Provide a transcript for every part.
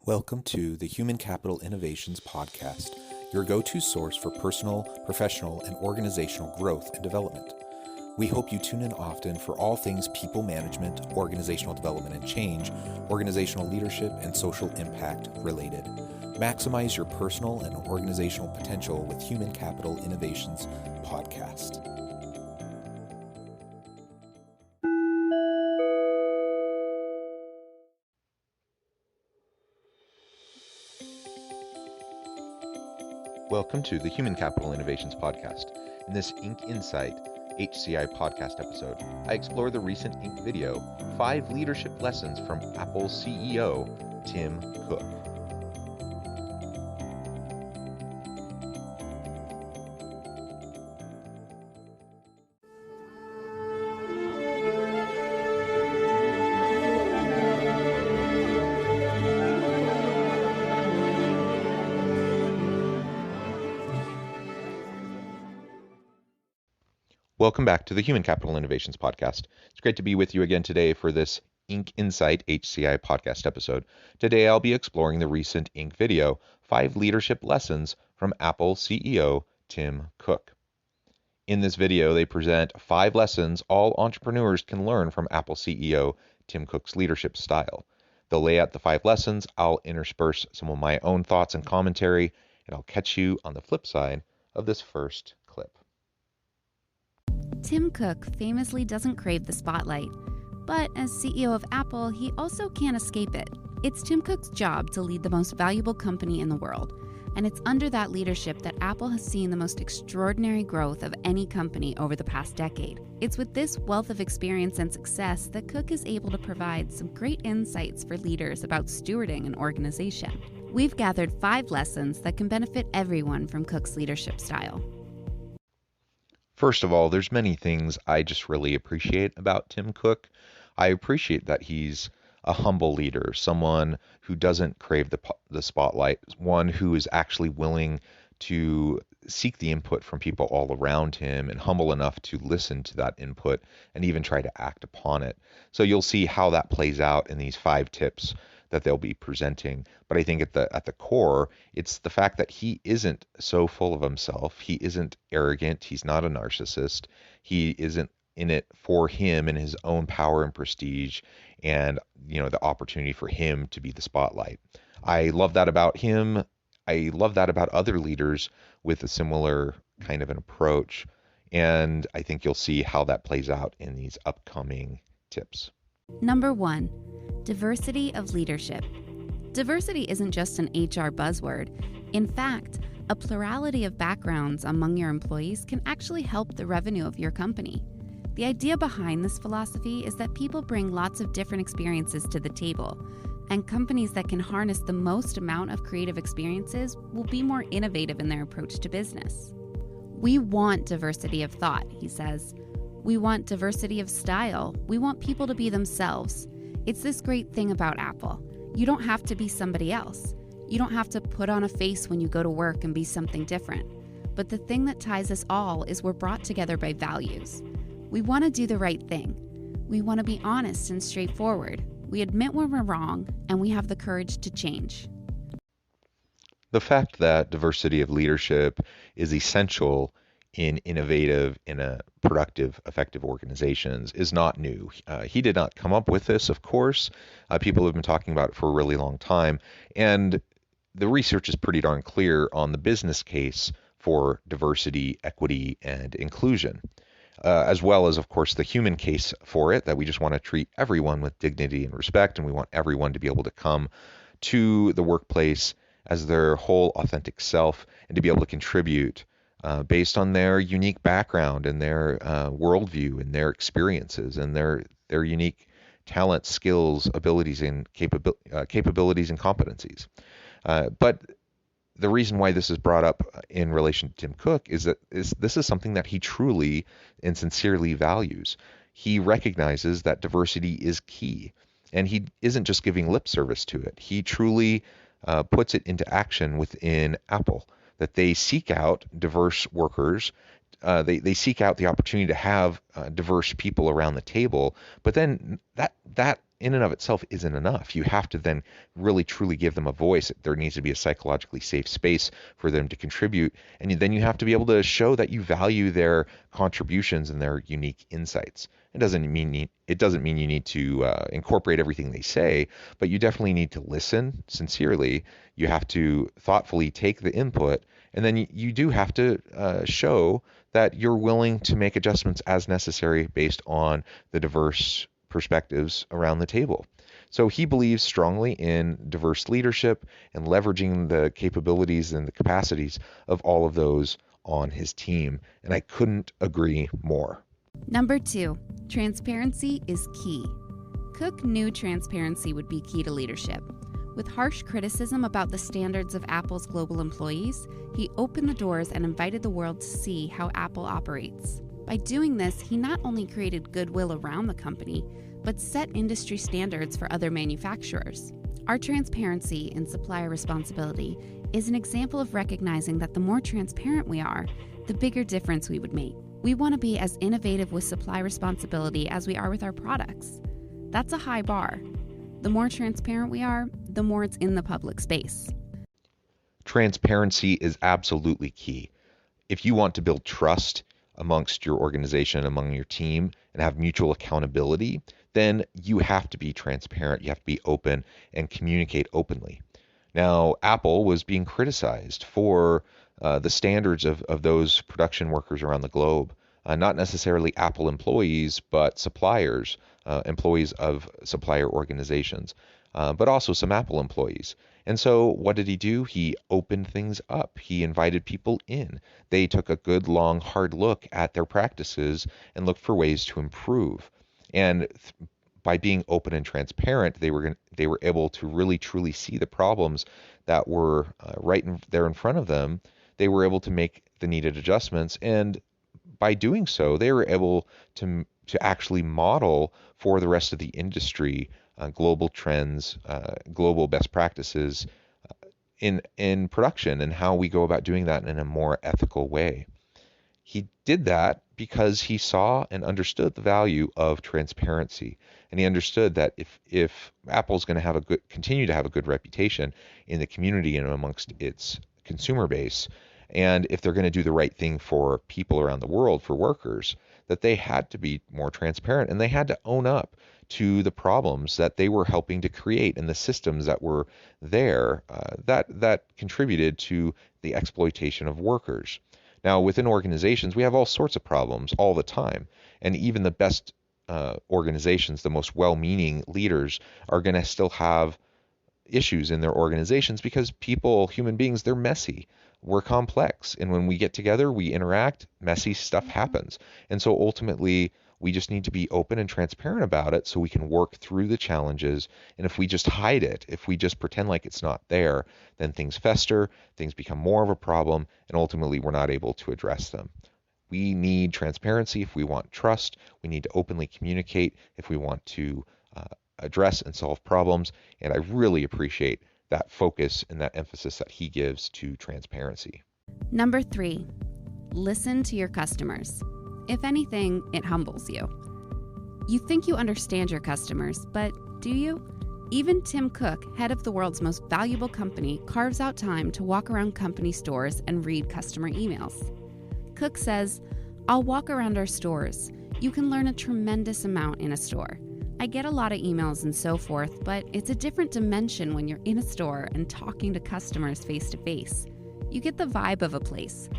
Welcome to the Human Capital Innovations Podcast, your go-to source for personal, professional, and organizational growth and development. We hope you tune in often for all things people management, organizational development and change, organizational leadership, and social impact related. Maximize your personal and organizational potential with Human Capital Innovations Podcast. Welcome to the Human Capital Innovations Podcast. In this Inc. Insight HCI podcast episode, I explore the recent Inc. video, 5 Leadership Lessons from Apple's CEO, Tim Cook. Welcome back to the Human Capital Innovations Podcast. It's great to be with you again today for this Inc. Insight HCI podcast episode. Today I'll be exploring the recent Inc. video, 5 Leadership Lessons from Apple CEO Tim Cook. In this video, they present 5 lessons all entrepreneurs can learn from Apple CEO Tim Cook's leadership style. They'll lay out the 5 lessons, I'll intersperse some of my own thoughts and commentary, and I'll catch you on the flip side of this first clip. Tim Cook famously doesn't crave the spotlight, but as CEO of Apple, he also can't escape it. It's Tim Cook's job to lead the most valuable company in the world, and it's under that leadership that Apple has seen the most extraordinary growth of any company over the past decade. It's with this wealth of experience and success that Cook is able to provide some great insights for leaders about stewarding an organization. We've gathered 5 lessons that can benefit everyone from Cook's leadership style. First of all, there's many things I just really appreciate about Tim Cook. I appreciate that he's a humble leader, someone who doesn't crave the spotlight, one who is actually willing to seek the input from people all around him and humble enough to listen to that input and even try to act upon it. So you'll see how that plays out in these 5 tips that they'll be presenting. But I think at the core, it's the fact that he isn't so full of himself. He isn't arrogant. He's not a narcissist. He isn't in it for him and his own power and prestige and, the opportunity for him to be the spotlight. I love that about him. I love that about other leaders with a similar kind of an approach. And I think you'll see how that plays out in these upcoming tips. Number 1, diversity of leadership. Diversity isn't just an HR buzzword. In fact, a plurality of backgrounds among your employees can actually help the revenue of your company. The idea behind this philosophy is that people bring lots of different experiences to the table, and companies that can harness the most amount of creative experiences will be more innovative in their approach to business. We want diversity of thought, he says. We want diversity of style. We want people to be themselves. It's this great thing about Apple. You don't have to be somebody else. You don't have to put on a face when you go to work and be something different. But the thing that ties us all is we're brought together by values. We want to do the right thing. We want to be honest and straightforward. We admit when we're wrong, and we have the courage to change. The fact that diversity of leadership is essential in innovative, in a productive, effective organizations is not new. He did not come up with this, of course. People have been talking about it for a really long time. And the research is pretty darn clear on the business case for diversity, equity, and inclusion, as well as, of course, the human case for it, that we just want to treat everyone with dignity and respect, and we want everyone to be able to come to the workplace as their whole authentic self and to be able to contribute based on their unique background and their worldview and their experiences and their unique talents, skills, abilities, and capabilities and competencies. But the reason why this is brought up in relation to Tim Cook is that this is something that he truly and sincerely values. He recognizes that diversity is key, and he isn't just giving lip service to it. He truly puts it into action within Apple, that they seek out diverse workers. They seek out the opportunity to have diverse people around the table, but then that in and of itself isn't enough. You have to then really truly give them a voice. There needs to be a psychologically safe space for them to contribute. And then you have to be able to show that you value their contributions and their unique insights. It doesn't mean you need to incorporate everything they say, but you definitely need to listen sincerely. You have to thoughtfully take the input, and then you do have to show that you're willing to make adjustments as necessary based on the diverse perspectives around the table. So he believes strongly in diverse leadership and leveraging the capabilities and the capacities of all of those on his team. And I couldn't agree more. Number 2, transparency is key. Cook knew transparency would be key to leadership. With harsh criticism about the standards of Apple's global employees, he opened the doors and invited the world to see how Apple operates. By doing this, he not only created goodwill around the company, but set industry standards for other manufacturers. Our transparency in supplier responsibility is an example of recognizing that the more transparent we are, the bigger difference we would make. We want to be as innovative with supply responsibility as we are with our products. That's a high bar. The more transparent we are, the more it's in the public space. Transparency is absolutely key. If you want to build trust amongst your organization, among your team, and have mutual accountability, then you have to be transparent. You have to be open and communicate openly. Now, Apple was being criticized for the standards of those production workers around the globe. Not necessarily Apple employees, but suppliers, employees of supplier organizations, but also some Apple employees. And so what did he do? He opened things up. He invited people in. They took a good, long, hard look at their practices and looked for ways to improve. And by being open and transparent, they were able to really truly see the problems that were there in front of them. They were able to make the needed adjustments, and by doing so, they were able to actually model for the rest of the industry global trends, global best practices in production, and how we go about doing that in a more ethical way. He did that because he saw and understood the value of transparency, and he understood that if Apple's going to continue to have a good reputation in the community and amongst its consumer base, and if they're going to do the right thing for people around the world, for workers, that they had to be more transparent and they had to own up to the problems that they were helping to create and the systems that were there that contributed to the exploitation of workers. Now, within organizations, we have all sorts of problems all the time, and even the best organizations, the most well-meaning leaders, are going to still have issues in their organizations because people, human beings, they're messy. We're complex. And when we get together, we interact, messy stuff happens. And so ultimately, we just need to be open and transparent about it so we can work through the challenges. And if we just hide it, if we just pretend like it's not there, then things fester, things become more of a problem, and ultimately we're not able to address them. We need transparency if we want trust. We need to openly communicate if we want to address and solve problems. And I really appreciate that focus and that emphasis that he gives to transparency. Number 3, listen to your customers. If anything, it humbles you. You think you understand your customers, but do you? Even Tim Cook, head of the world's most valuable company, carves out time to walk around company stores and read customer emails. Cook says, "I'll walk around our stores. You can learn a tremendous amount in a store. I get a lot of emails and so forth, but it's a different dimension when you're in a store and talking to customers face to face. You get the vibe of a place.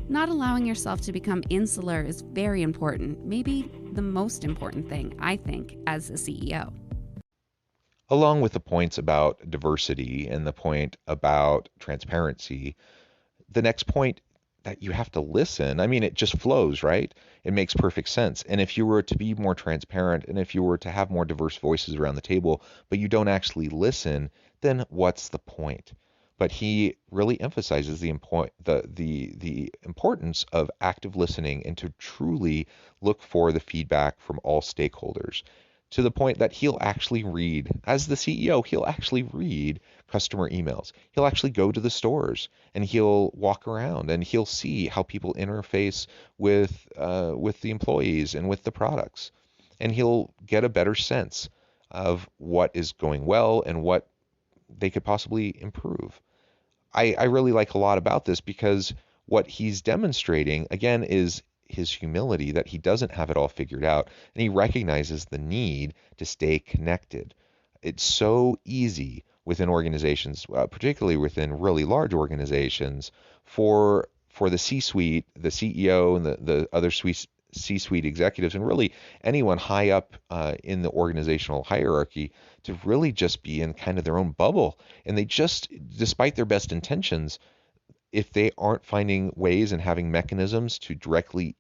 Not allowing yourself to become insular is very important, maybe the most important thing, I think, as a CEO." Along with the points about diversity and the point about transparency, the next point that you have to listen, I mean, it just flows, right? It makes perfect sense. And if you were to be more transparent and if you were to have more diverse voices around the table, but you don't actually listen, then what's the point? But he really emphasizes the importance of active listening and to truly look for the feedback from all stakeholders, to the point that he'll actually read, as the CEO, he'll actually read customer emails. He'll actually go to the stores and he'll walk around and he'll see how people interface with the employees and with the products. And he'll get a better sense of what is going well and what they could possibly improve. I really like a lot about this because what he's demonstrating, again, is his humility that he doesn't have it all figured out, and he recognizes the need to stay connected. It's so easy within organizations, particularly within really large organizations, for the C-suite, the CEO, and the other C-suite executives, and really anyone high up in the organizational hierarchy to really just be in kind of their own bubble. And they just, despite their best intentions, if they aren't finding ways and having mechanisms to directly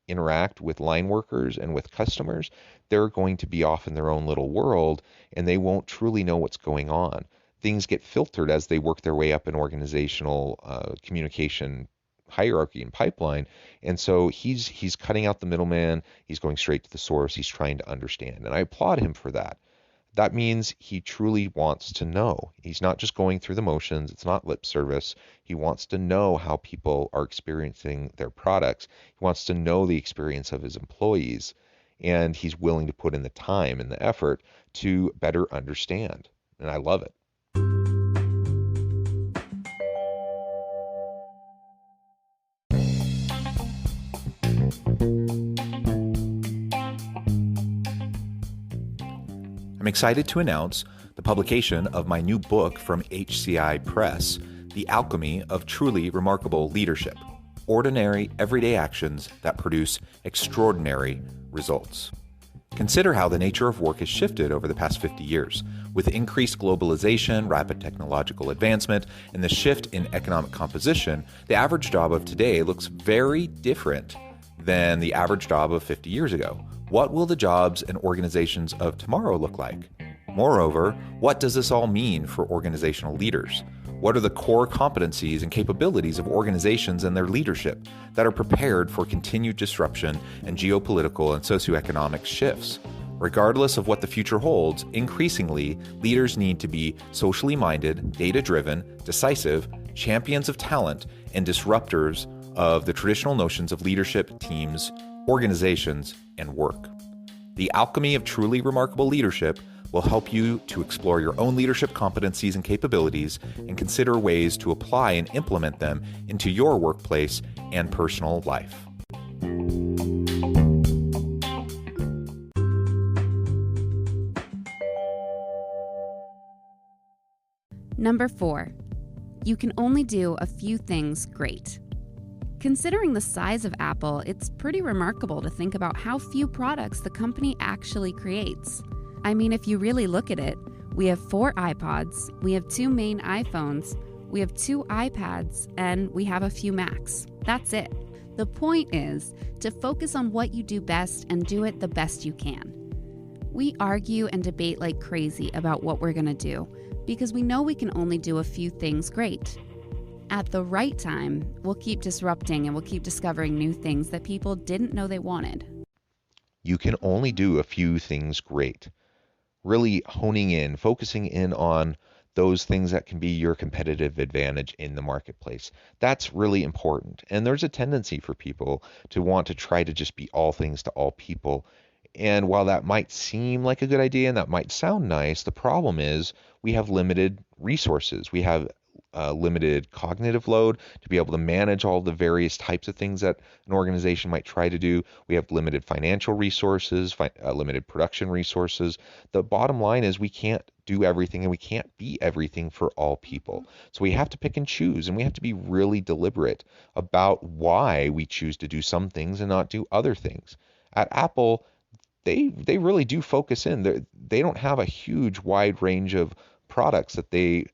interact with line workers and with customers, they're going to be off in their own little world and they won't truly know what's going on. Things get filtered as they work their way up an organizational communication hierarchy and pipeline. And so he's cutting out the middleman, he's going straight to the source, he's trying to understand. And I applaud him for that. That means he truly wants to know. He's not just going through the motions. It's not lip service. He wants to know how people are experiencing their products. He wants to know the experience of his employees. And he's willing to put in the time and the effort to better understand. And I love it. I'm excited to announce the publication of my new book from HCI Press, The Alchemy of Truly Remarkable Leadership: Ordinary, Everyday Actions That Produce Extraordinary Results. Consider how the nature of work has shifted over the past 50 years. With increased globalization, rapid technological advancement, and the shift in economic composition, the average job of today looks very different than the average job of 50 years ago. What will the jobs and organizations of tomorrow look like? Moreover, what does this all mean for organizational leaders? What are the core competencies and capabilities of organizations and their leadership that are prepared for continued disruption and geopolitical and socioeconomic shifts? Regardless of what the future holds, increasingly, leaders need to be socially minded, data-driven, decisive, champions of talent, and disruptors of the traditional notions of leadership, teams, organizations, and work. The Alchemy of Truly Remarkable Leadership will help you to explore your own leadership competencies and capabilities and consider ways to apply and implement them into your workplace and personal life. Number 4, you can only do a few things great. Considering the size of Apple, it's pretty remarkable to think about how few products the company actually creates. I mean, if you really look at it, we have 4 iPods, we have 2 main iPhones, we have 2 iPads, and we have a few Macs. That's it. The point is to focus on what you do best and do it the best you can. We argue and debate like crazy about what we're going to do because we know we can only do a few things great. At the right time, we'll keep disrupting and we'll keep discovering new things that people didn't know they wanted. You can only do a few things great. Really honing in, focusing in on those things that can be your competitive advantage in the marketplace. That's really important. And there's a tendency for people to want to try to just be all things to all people. And while that might seem like a good idea and that might sound nice, the problem is we have limited resources. We have limited cognitive load to be able to manage all the various types of things that an organization might try to do. We have limited financial resources, limited production resources. The bottom line is we can't do everything and we can't be everything for all people. So we have to pick and choose, and we have to be really deliberate about why we choose to do some things and not do other things. At Apple, they really do focus in. They don't have a huge wide range of products that they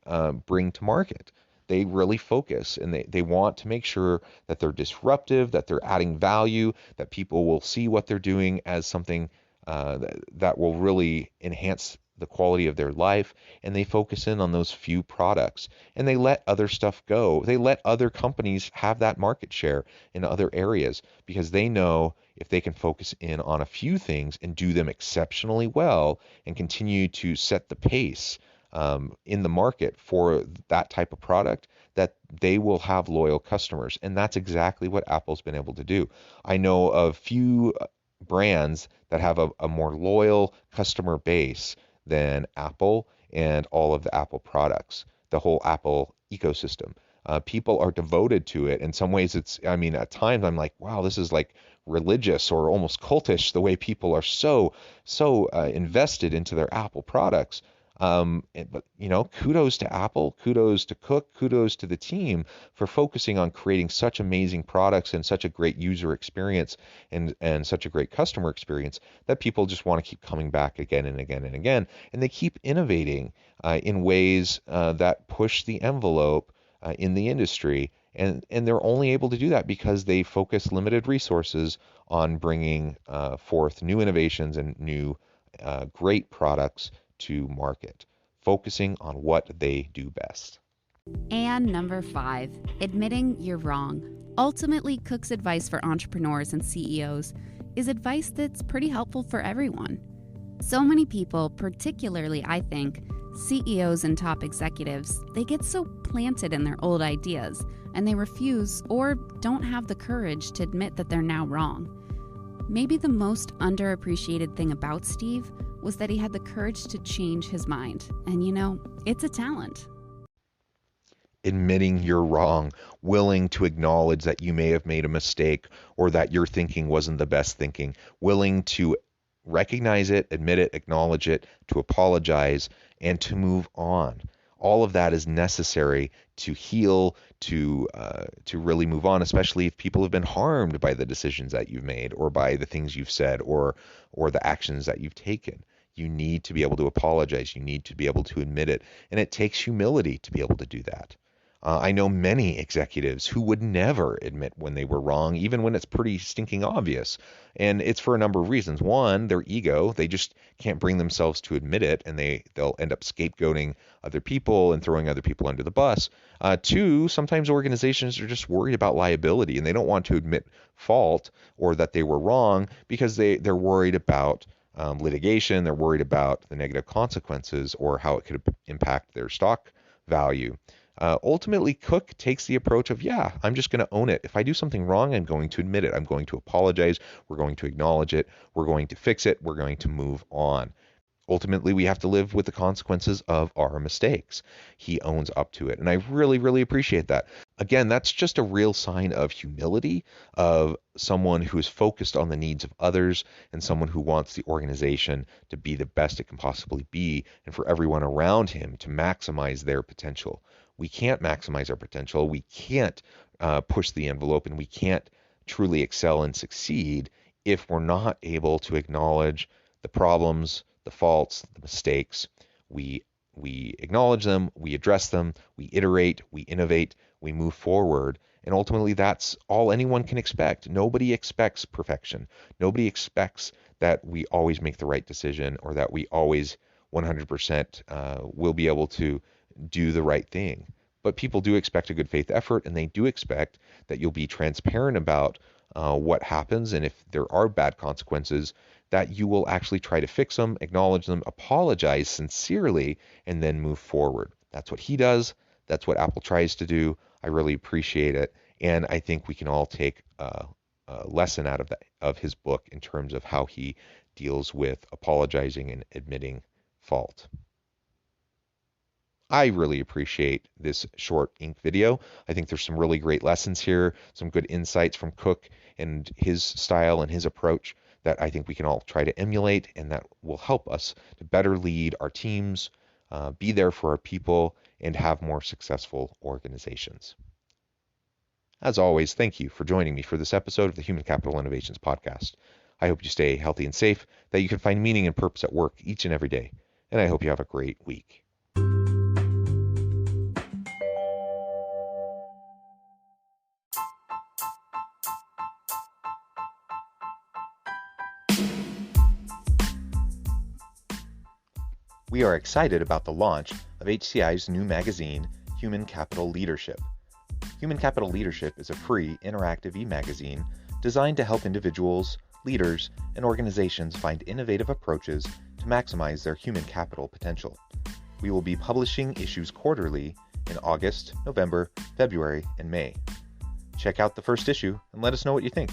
bring to market. They really focus and they want to make sure that they're disruptive, that they're adding value, that people will see what they're doing as something that will really enhance the quality of their life. And they focus in on those few products and they let other stuff go. They let other companies have that market share in other areas because they know if they can focus in on a few things and do them exceptionally well and continue to set the pace in the market for that type of product, that they will have loyal customers. And that's exactly what Apple's been able to do. I know of few brands that have a more loyal customer base than Apple and all of the Apple products, the whole Apple ecosystem. People are devoted to it. In some ways, I mean, at times I'm like, wow, this is like religious or almost cultish the way people are so invested into their Apple products. But kudos to Apple, kudos to Cook, kudos to the team for focusing on creating such amazing products and such a great user experience and such a great customer experience that people just want to keep coming back again and again and again. And they keep innovating in ways that push the envelope in the industry. And they're only able to do that because they focus limited resources on bringing forth new innovations and new great products to market, focusing on what they do best. And number 5, admitting you're wrong. Ultimately, Cook's advice for entrepreneurs and CEOs is advice that's pretty helpful for everyone. So many people, particularly I think, CEOs and top executives, they get so planted in their old ideas and they refuse or don't have the courage to admit that they're now wrong. Maybe the most underappreciated thing about Steve was that he had the courage to change his mind. And it's a talent. Admitting you're wrong, willing to acknowledge that you may have made a mistake or that your thinking wasn't the best thinking, willing to recognize it, admit it, acknowledge it, to apologize, and to move on. All of that is necessary to heal, to really move on, especially if people have been harmed by the decisions that you've made or by the things you've said or the actions that you've taken. You need to be able to apologize. You need to be able to admit it. And it takes humility to be able to do that. I know many executives who would never admit when they were wrong, even when it's pretty stinking obvious. And it's for a number of reasons. One, their ego. They just can't bring themselves to admit it, and they'll end up scapegoating other people and throwing other people under the bus. Two, sometimes organizations are just worried about liability, and they don't want to admit fault or that they were wrong because they're worried about litigation. They're worried about the negative consequences or how it could impact their stock value. Ultimately, Cook takes the approach of, yeah, I'm just going to own it. If I do something wrong, I'm going to admit it. I'm going to apologize. We're going to acknowledge it. We're going to fix it. We're going to move on. Ultimately, we have to live with the consequences of our mistakes. He owns up to it. And I really, really appreciate that. Again, that's just a real sign of humility, of someone who is focused on the needs of others and someone who wants the organization to be the best it can possibly be and for everyone around him to maximize their potential. We can't maximize our potential. We can't push the envelope, and we can't truly excel and succeed if we're not able to acknowledge the problems, the faults, the mistakes. We acknowledge them, we address them, we iterate, we innovate, we move forward, and ultimately that's all anyone can expect. Nobody expects perfection. Nobody expects that we always make the right decision or that we always 100% will be able to do the right thing. But people do expect a good faith effort, and they do expect that you'll be transparent about what happens, and if there are bad consequences, that you will actually try to fix them, acknowledge them, apologize sincerely, and then move forward. That's what he does. That's what Apple tries to do. I really appreciate it, and I think we can all take a lesson out of his book in terms of how he deals with apologizing and admitting fault. I really appreciate this short ink video. I think there's some really great lessons here, some good insights from Cook and his style and his approach that I think we can all try to emulate, and that will help us to better lead our teams, be there for our people, and have more successful organizations. As always, thank you for joining me for this episode of the Human Capital Innovations Podcast. I hope you stay healthy and safe, that you can find meaning and purpose at work each and every day, and I hope you have a great week. We are excited about the launch of HCI's new magazine, Human Capital Leadership. Human Capital Leadership is a free, interactive e-magazine designed to help individuals, leaders, and organizations find innovative approaches to maximize their human capital potential. We will be publishing issues quarterly in August, November, February, and May. Check out the first issue and let us know what you think.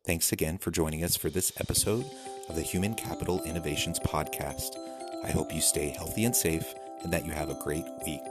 Thanks again for joining us for this episode of the Human Capital Innovations Podcast. I hope you stay healthy and safe and that you have a great week.